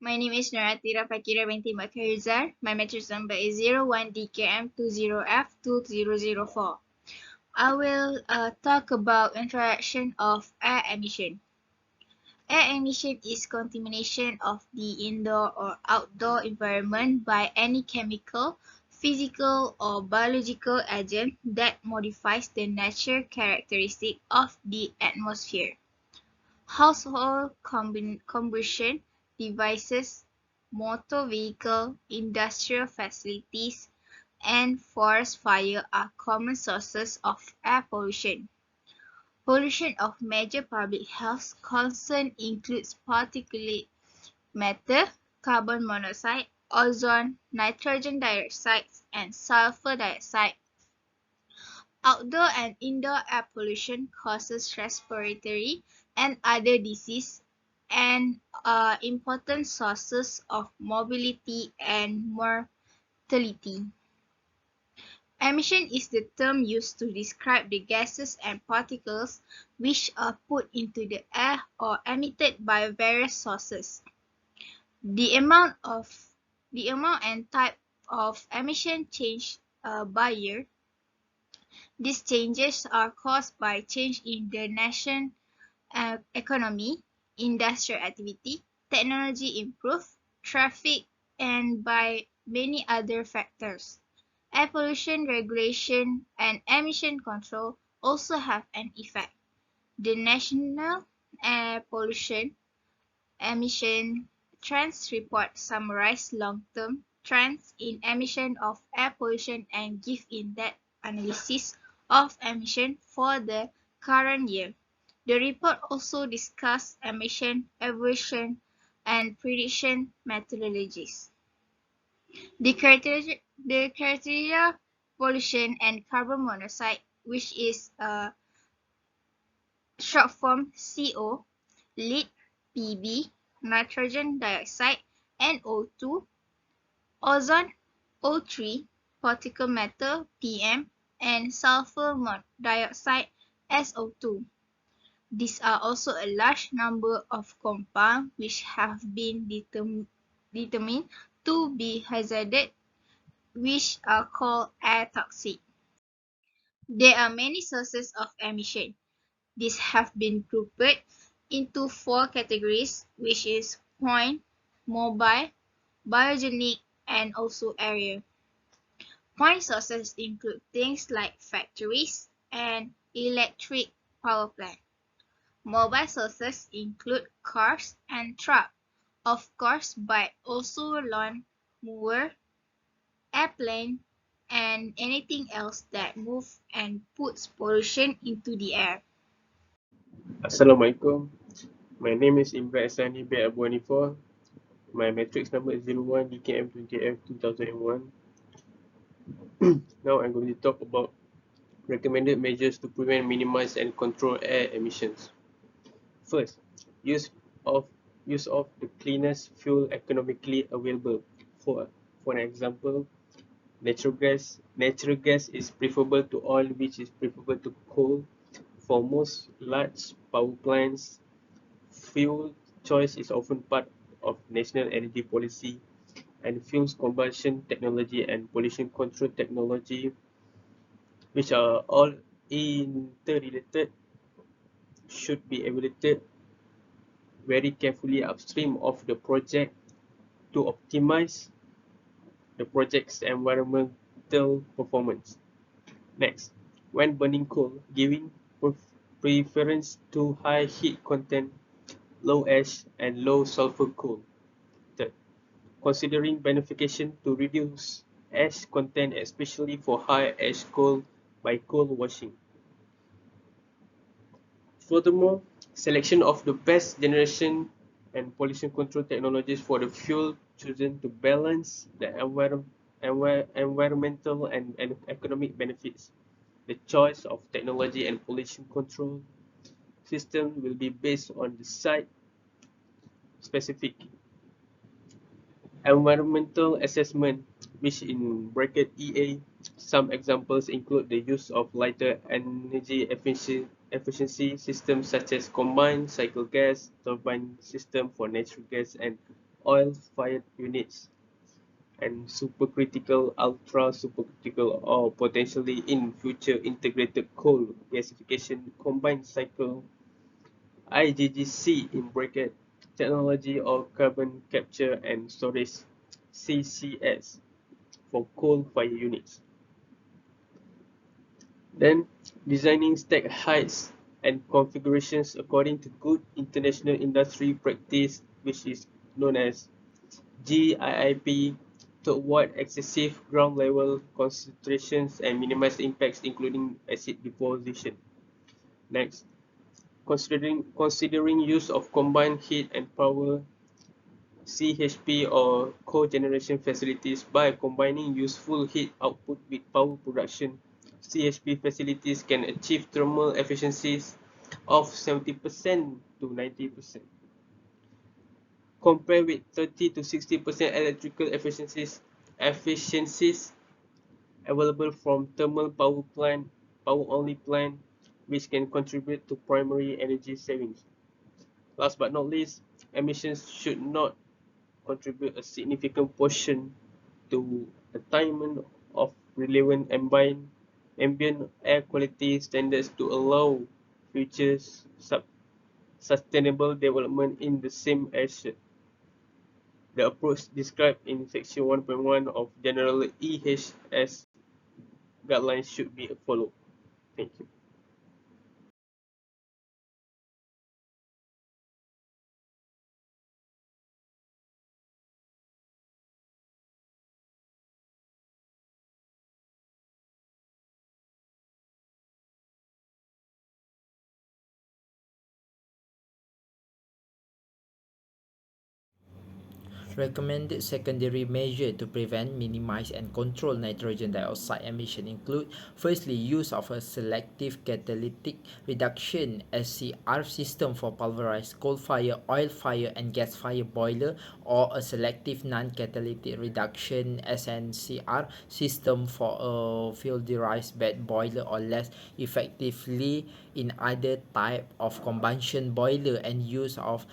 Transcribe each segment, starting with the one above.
My name is DJJ52012. My matrix number is 01DKM20F2004. I will talk about introduction of air emission. Air emission is contamination of the indoor or outdoor environment by any chemical, physical, or biological agent that modifies the natural characteristic of the atmosphere. Household combustion devices, motor vehicle, industrial facilities, and forest fire are common sources of air pollution. Pollution of major public health concerns includes particulate matter, carbon monoxide, ozone, nitrogen dioxide, and sulfur dioxide. Outdoor and indoor air pollution causes respiratory and other diseases and are important sources of morbidity and mortality. Emission is the term used to describe the gases and particles which are put into the air or emitted by various sources. The amount and type of emission change by year. These changes are caused by change in the nation economy, industrial activity, technology improve, traffic, and by many other factors. Air pollution regulation and emission control also have an effect. The National Air Pollution Emission Trends Report summarizes long-term trends in emission of air pollution and give in-depth analysis of emission for the current year. The report also discusses emission evaluation and prediction methodologies. The criteria pollution and carbon monoxide, which is a short form CO, lead, Pb, nitrogen dioxide, NO2, ozone, O3, particulate matter, PM, and sulfur dioxide, SO2. These are also a large number of compounds which have been determined to be hazardous, which are called air toxic. There are many sources of emission. These have been grouped into 4 categories, which is point, mobile, biogenic, and also area. Point sources include things like factories and electric power plants. Mobile sources include cars and trucks, of course, but also lawn mower, airplane, and anything else that moves and puts pollution into the air. Assalamualaikum. My name is Imran Asani bin Abu Hanifah. My matrix number is 01 DKM20F 2001. Now I'm going to talk about recommended measures to prevent, minimize, and control air emissions. First, use of the cleanest fuel economically available. For an example, natural gas is preferable to oil, which is preferable to coal. For most large power plants, fuel choice is often part of national energy policy, and fuels combustion technology and pollution control technology, which are all interrelated, should be evaluated very carefully upstream of the project to optimize the project's environmental performance. Next, when burning coal, giving preference to high heat content, low ash, and low sulfur coal. Third, considering beneficiation to reduce ash content, especially for high ash coal, by coal washing. Furthermore, selection of the best generation and pollution control technologies for the fuel chosen to balance the environmental and economic benefits. The choice of technology and pollution control system will be based on the site specific environmental assessment, which in bracket EA. Some examples include the use of lighter energy efficiency systems such as combined cycle gas turbine system for natural gas and oil-fired units, and supercritical, ultra-supercritical, or potentially in future integrated coal gasification combined cycle (IGGC) technology or carbon capture and storage (CCS) for coal-fired units. Then, designing stack heights and configurations according to good international industry practice, which is known as GIIP, to avoid excessive ground level concentrations and minimize impacts including acid deposition. Next, considering use of combined heat and power (CHP) or cogeneration facilities. By combining useful heat output with power production, CHP facilities can achieve thermal efficiencies of 70% to 90%, compared with 30 to 60% electrical efficiencies available from thermal power only plant, which can contribute to primary energy savings. Last but not least, emissions should not contribute a significant portion to attainment of relevant ambient air quality standards to allow future sustainable development in the same airshed. The approach described in Section 1.1 of General EHS guidelines should be followed. Thank you. Recommended secondary measures to prevent, minimize, and control nitrogen dioxide emission include: firstly, use of a selective catalytic reduction (SCR) system for pulverized coal-fired, oil-fired, and gas-fired boiler, or a selective non-catalytic reduction (SNCR) system for a fuel-derived bed boiler, or less effectively in other type of combustion boiler, and use of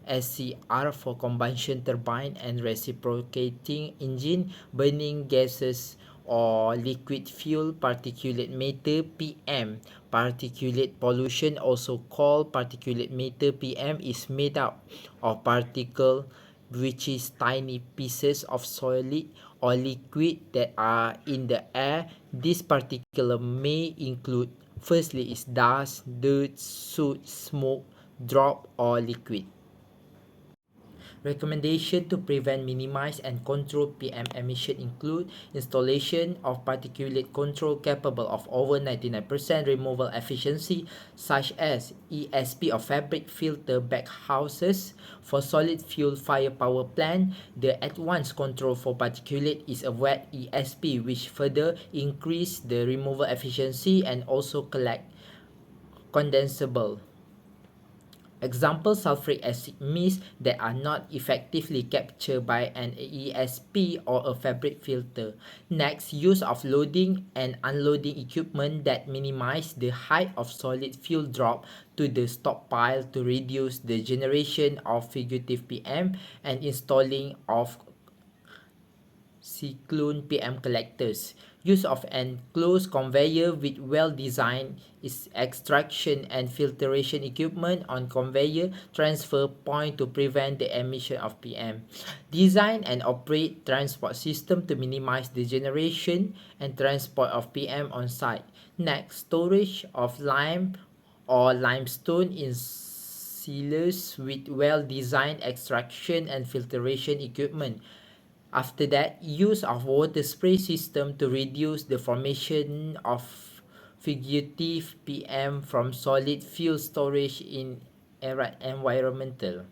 SCR for combustion turbine and reciprocating engine, burning gases, or liquid fuel particulate matter (PM). Particulate pollution, also called particulate matter (PM), is made up of particles, which is tiny pieces of solid or liquid that are in the air. These particles may include: firstly is dust, dirt, soot, smoke, drop, or liquid. Recommendation to prevent, minimize, and control PM emission include: installation of particulate control capable of over 99% removal efficiency, such as ESP or fabric filter baghouses. For solid fuel fire power plant, the advanced control for particulate is a wet ESP, which further increase the removal efficiency and also collect condensable. Example: sulfuric acid mist that are not effectively captured by an ESP or a fabric filter. Next, use of loading and unloading equipment that minimize the height of solid fuel drop to the stockpile to reduce the generation of fugitive PM, and installing of cyclone PM collectors. Use of enclosed conveyor with well-designed extraction and filtration equipment on conveyor transfer point to prevent the emission of PM. Design and operate transport system to minimize the generation and transport of PM on site. Next, storage of lime or limestone in sealers with well-designed extraction and filtration equipment. After that, use of water spray system to reduce the formation of fugitive PM from solid fuel storage in environmental.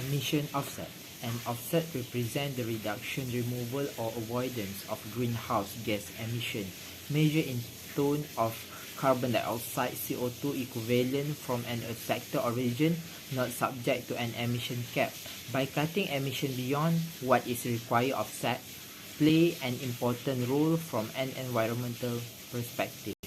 Emission offset. An offset represents the reduction, removal, or avoidance of greenhouse gas emission, measured in ton of carbon dioxide (CO2) equivalent from an sector or region, not subject to an emission cap. By cutting emission beyond what is required, offset play an important role from an environmental perspective.